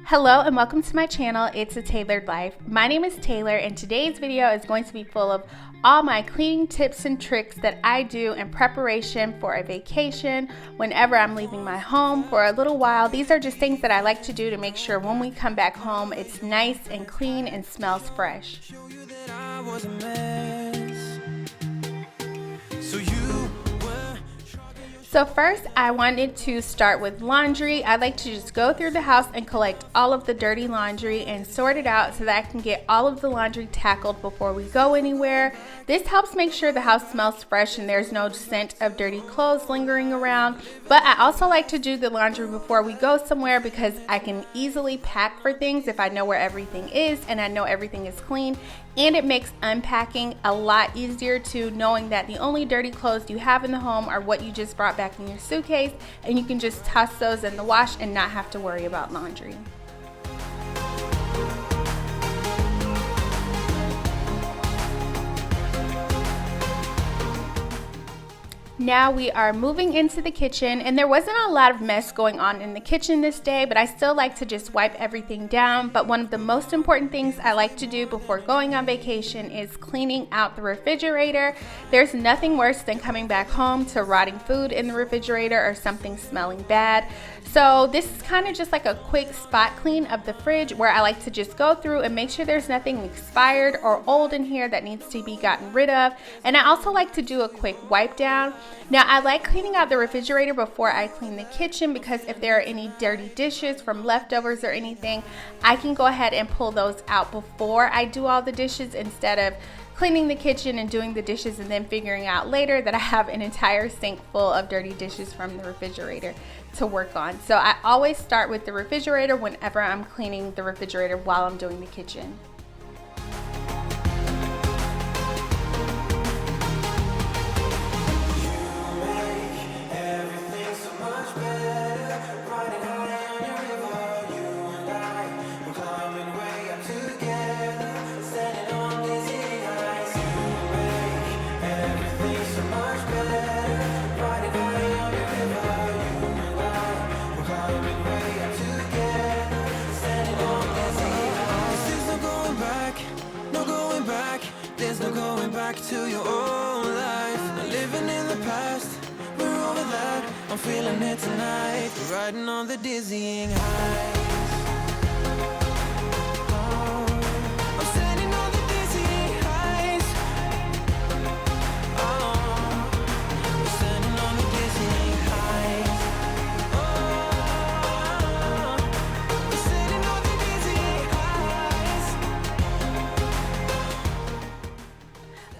Hello and welcome to my channel. It's a Tailored Life. My name is Taylor and today's video is going to be full of all my cleaning tips and tricks that I do in preparation for a vacation, whenever I'm leaving my home for a little while. These are just things that I like to do to make sure when we come back home it's nice and clean and smells fresh. So first, I wanted to start with laundry. I like to just go through the house and collect all of the dirty laundry and sort it out so that I can get all of the laundry tackled before we go anywhere. This helps make sure the house smells fresh and there's no scent of dirty clothes lingering around. But I also like to do the laundry before we go somewhere because I can easily pack for things if I know where everything is and I know everything is clean. And it makes unpacking a lot easier too, knowing that the only dirty clothes you have in the home are what you just brought back in your suitcase, and you can just toss those in the wash and not have to worry about laundry. Now we are moving into the kitchen, and there wasn't a lot of mess going on in the kitchen this day, but I still like to just wipe everything down. But one of the most important things I like to do before going on vacation is cleaning out the refrigerator. There's nothing worse than coming back home to rotting food in the refrigerator or something smelling bad. So this is kind of just like a quick spot clean of the fridge where I like to just go through and make sure there's nothing expired or old in here that needs to be gotten rid of. And I also like to do a quick wipe down. Now I like cleaning out the refrigerator before I clean the kitchen because if there are any dirty dishes from leftovers or anything, I can go ahead and pull those out before I do all the dishes instead of cleaning the kitchen and doing the dishes and then figuring out later that I have an entire sink full of dirty dishes from the refrigerator to work on. So I always start with the refrigerator whenever I'm cleaning the refrigerator while I'm doing the kitchen. To your old life, not living in the past, we're over that. I'm feeling it tonight, we're riding on the dizzying highs. I'm standing on the dizzying highs. We're standing on the dizzying highs. We're standing on the dizzying highs.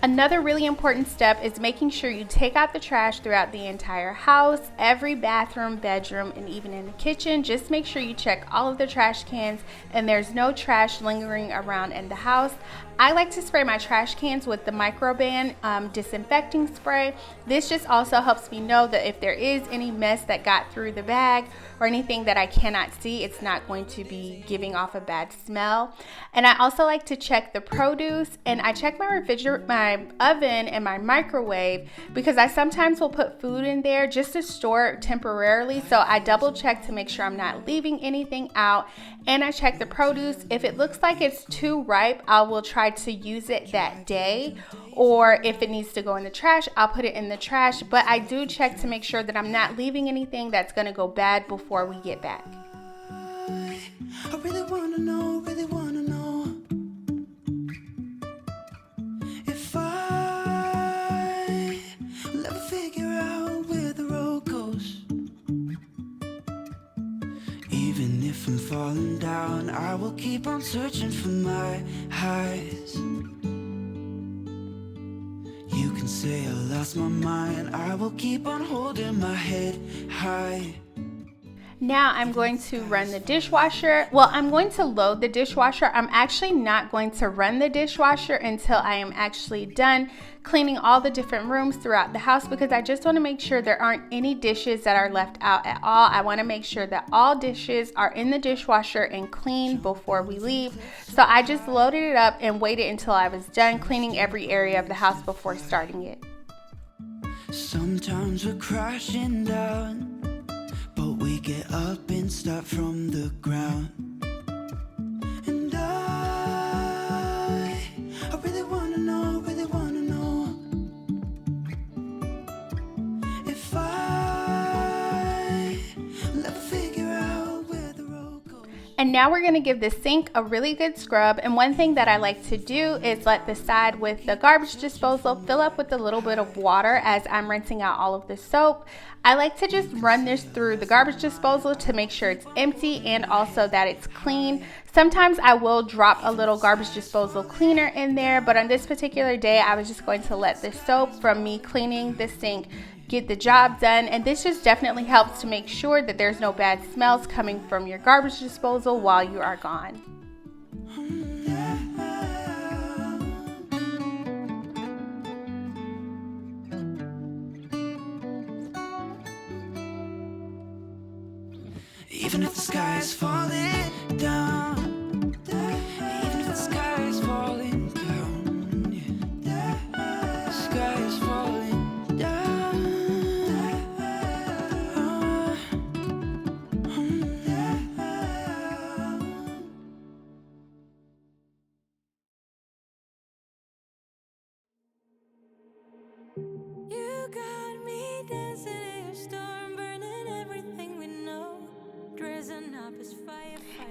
Another really important step is making sure you take out the trash throughout the entire house, every bathroom, bedroom, and even in the kitchen. Just make sure you check all of the trash cans and there's no trash lingering around in the house. I like to spray my trash cans with the Microban disinfecting spray. This just also helps me know that if there is any mess that got through the bag or anything that I cannot see, it's not going to be giving off a bad smell. And I also like to check the produce, and I check my refrigerator, my oven, and my microwave because I sometimes will put food in there just to store it temporarily. So I double check to make sure I'm not leaving anything out, and I check the produce. If it looks like it's too ripe, I will try to use it that day, or if it needs to go in the trash, I'll put it in the trash. But I do check to make sure that I'm not leaving anything that's going to go bad before we get back. I really wanna know if I will ever figure out where the road goes. Even if I'm falling down, I will keep on searching for my highs. You can say I lost my mind, I will keep on holding my head high. Now I'm going to run the dishwasher. Well, I'm going to load the dishwasher. I'm actually not going to run the dishwasher until I am actually done cleaning all the different rooms throughout the house because I just want to make sure there aren't any dishes that are left out at all. I want to make sure that all dishes are in the dishwasher and clean before we leave. So I just loaded it up and waited until I was done cleaning every area of the house before starting it. Sometimes we're crashing down, but we get up and start from the ground. And now we're going to give the sink a really good scrub. And one thing that I like to do is let the side with the garbage disposal fill up with a little bit of water as I'm rinsing out all of the soap. I like to just run this through the garbage disposal to make sure it's empty and also that it's clean. Sometimes I will drop a little garbage disposal cleaner in there, but on this particular day, I was just going to let the soap from me cleaning the sink get the job done. And this just definitely helps to make sure that there's no bad smells coming from your garbage disposal while you are gone. Even if the sky is falling down, even if the sky is falling down, the sky is falling down. You got me dancing in a storm, burning everything we know.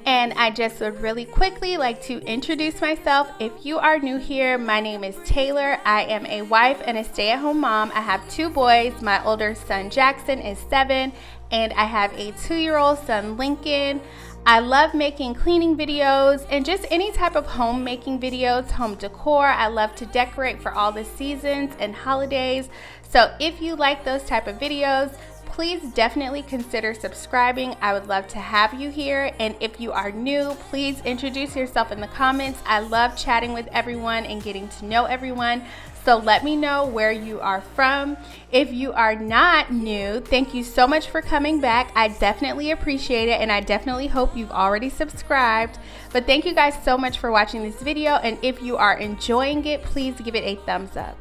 And I just would really quickly like to introduce myself. If you are new here, my name is Taylor. I am a wife and a stay-at-home mom. I have 2 boys. My older son Jackson is 7, and I have a 2-year-old son Lincoln. I love making cleaning videos and just any type of homemaking videos, home decor. I love to decorate for all the seasons and holidays. So if you like those type of videos, please definitely consider subscribing. I would love to have you here. And if you are new, please introduce yourself in the comments. I love chatting with everyone and getting to know everyone. So let me know where you are from. If you are not new, thank you so much for coming back. I definitely appreciate it, and I definitely hope you've already subscribed. But thank you guys so much for watching this video, and if you are enjoying it, please give it a thumbs up.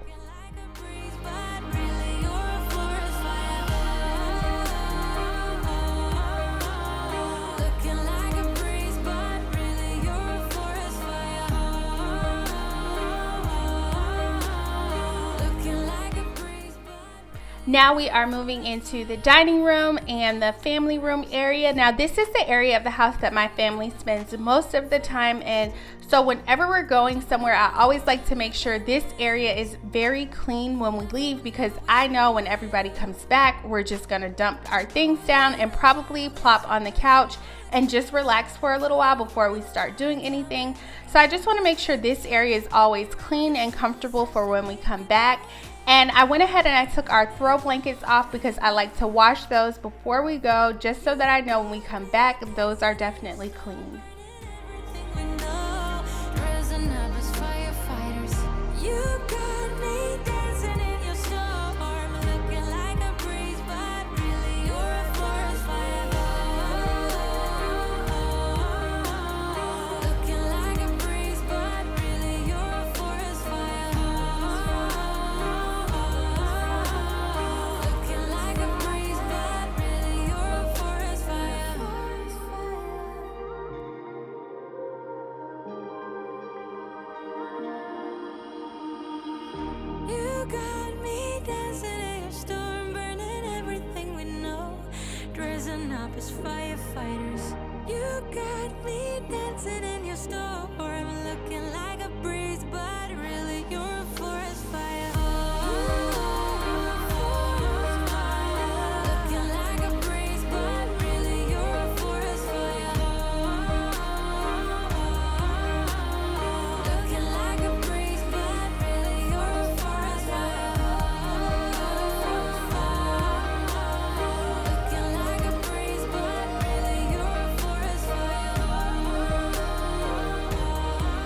Now we are moving into the dining room and the family room area. Now this is the area of the house that my family spends most of the time in. So whenever we're going somewhere, I always like to make sure this area is very clean when we leave, because I know when everybody comes back, we're just gonna dump our things down and probably plop on the couch and just relax for a little while before we start doing anything. So I just wanna make sure this area is always clean and comfortable for when we come back. And I went ahead and I took our throw blankets off because I like to wash those before we go, just so that I know when we come back, those are definitely clean. As firefighters, you got me dancing in your storm, looking like a breeze, but really you're a forest fire. Looking like a breeze, but really you're a forest fire. Looking like a breeze, but really you're a forest fire. Looking like a breeze, but really you're a forest fire.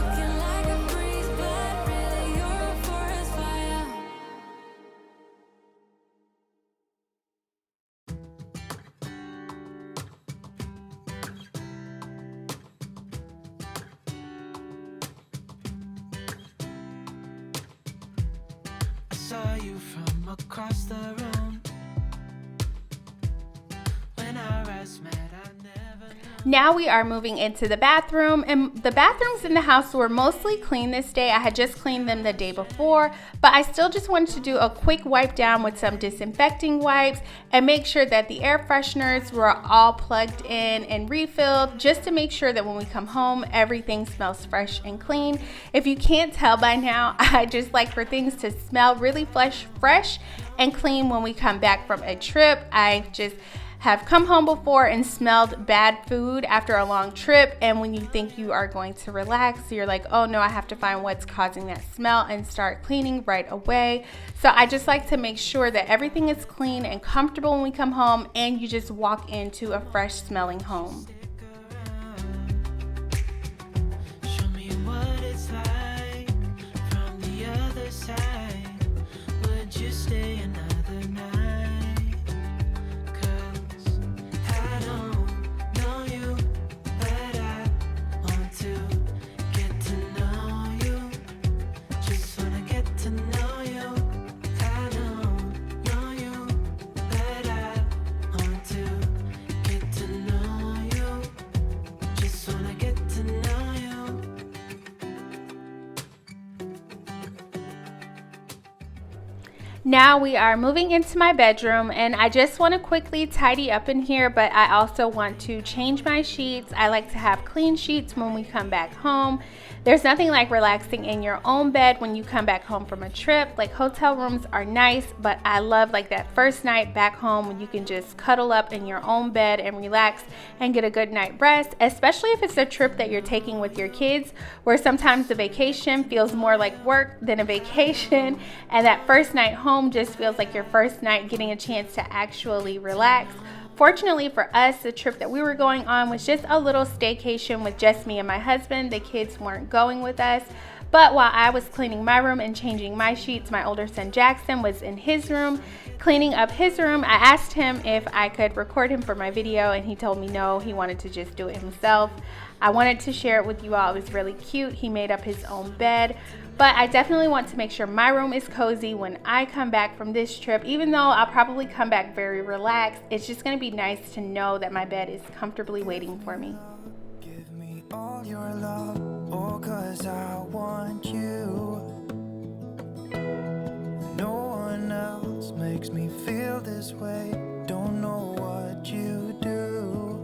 Looking like a breeze, but really you're a forest fire. I saw you from across the room. When our eyes met, I never knew. Now we are moving into the bathroom, and the bathrooms in the house were mostly clean this day. I had just cleaned them the day before, but I still just wanted to do a quick wipe down with some disinfecting wipes and make sure that the air fresheners were all plugged in and refilled, just to make sure that when we come home, everything smells fresh and clean. If you can't tell by now, I just like for things to smell really fresh and clean when we come back from a trip. I just have come home before and smelled bad food after a long trip, and when you think you are going to relax, you're like, oh no, I have to find what's causing that smell and start cleaning right away. So I just like to make sure that everything is clean and comfortable when we come home, and you just walk into a fresh smelling home. Show me what it's like from the other side. Would you stay another night? Now we are moving into my bedroom, and I just want to quickly tidy up in here, but I also want to change my sheets. I like to have clean sheets when we come back home. There's nothing like relaxing in your own bed when you come back home from a trip. Like, hotel rooms are nice, but I love like that first night back home when you can just cuddle up in your own bed and relax and get a good night rest, especially if it's a trip that you're taking with your kids, where sometimes the vacation feels more like work than a vacation, and that first night home just feels like your first night getting a chance to actually relax. Fortunately for us, the trip that we were going on was just a little staycation with just me and my husband. The kids weren't going with us. But while I was cleaning my room and changing my sheets, my older son Jackson was in his room cleaning up his room. I asked him if I could record him for my video, and he told me no, he wanted to just do it himself. I wanted to share it with you all. It was really cute. He made up his own bed. But I definitely want to make sure my room is cozy when I come back from this trip. Even though I'll probably come back very relaxed, it's just going to be nice to know that my bed is comfortably waiting for me. Give me all your love, oh, 'cause I want you. No one else makes me feel this way. Don't know what you do.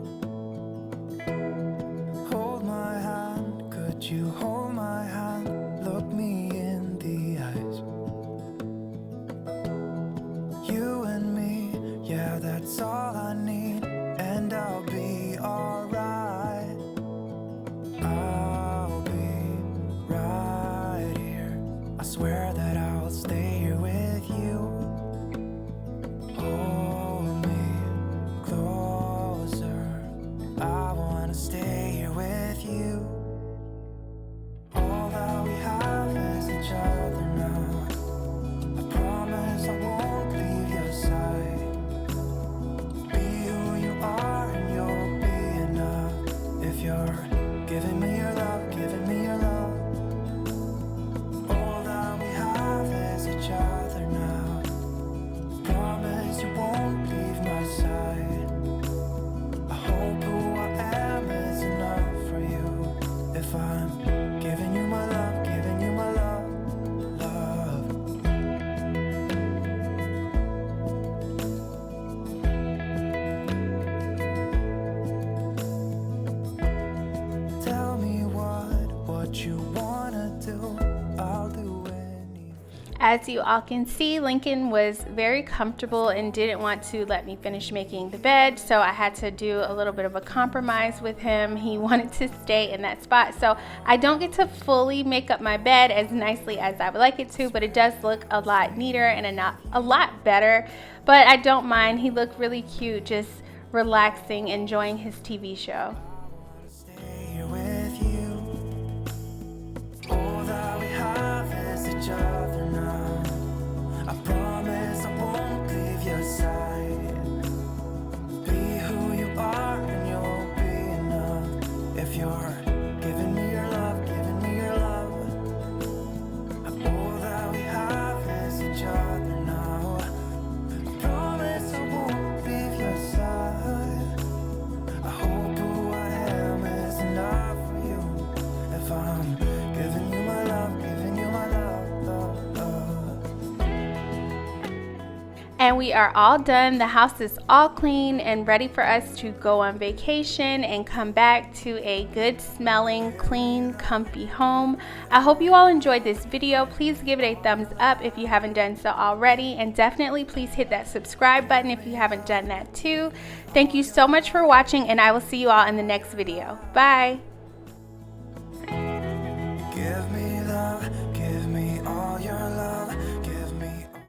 Hold my hand, could you hold my hand? Look me in the eyes. You and me, yeah, that's all I need, and I'll be alright. I'll be right here. I swear that I'll stay here with you. Hold me closer. I wanna stay here with you. All that we have is each other now. I promise I won't leave your side. Be who you are and you'll be enough. If you're giving me your love, giving me your love. All that we have is each other now. Promise you won't leave my side. I hope who I am is enough for you. If I'm giving you my love, giving you my love, love. Tell me what you wanna do. I'll do anything. As you all can see, Lincoln was very comfortable and didn't want to let me finish making the bed, so I had to do a little bit of a compromise with him. He wanted to stay in that spot, so I don't get to fully make up my bed as nicely as I would like it to, but it does look a lot neater and a lot better. But I don't mind. He looked really cute, just relaxing, enjoying his TV show. Stay here with you. All that we have is each other now. I promise I won't leave your side. Be who you are and you'll be enough. If you're giving me your love, giving me your love. All that we have is each other now. I promise I won't leave your side. I hope who I And we are all done. The house is all clean and ready for us to go on vacation and come back to a good smelling, clean, comfy home. I hope you all enjoyed this video. Please give it a thumbs up if you haven't done so already, and definitely please hit that subscribe button if you haven't done that too. Thank you so much for watching, and I will see you all in the next video. Bye.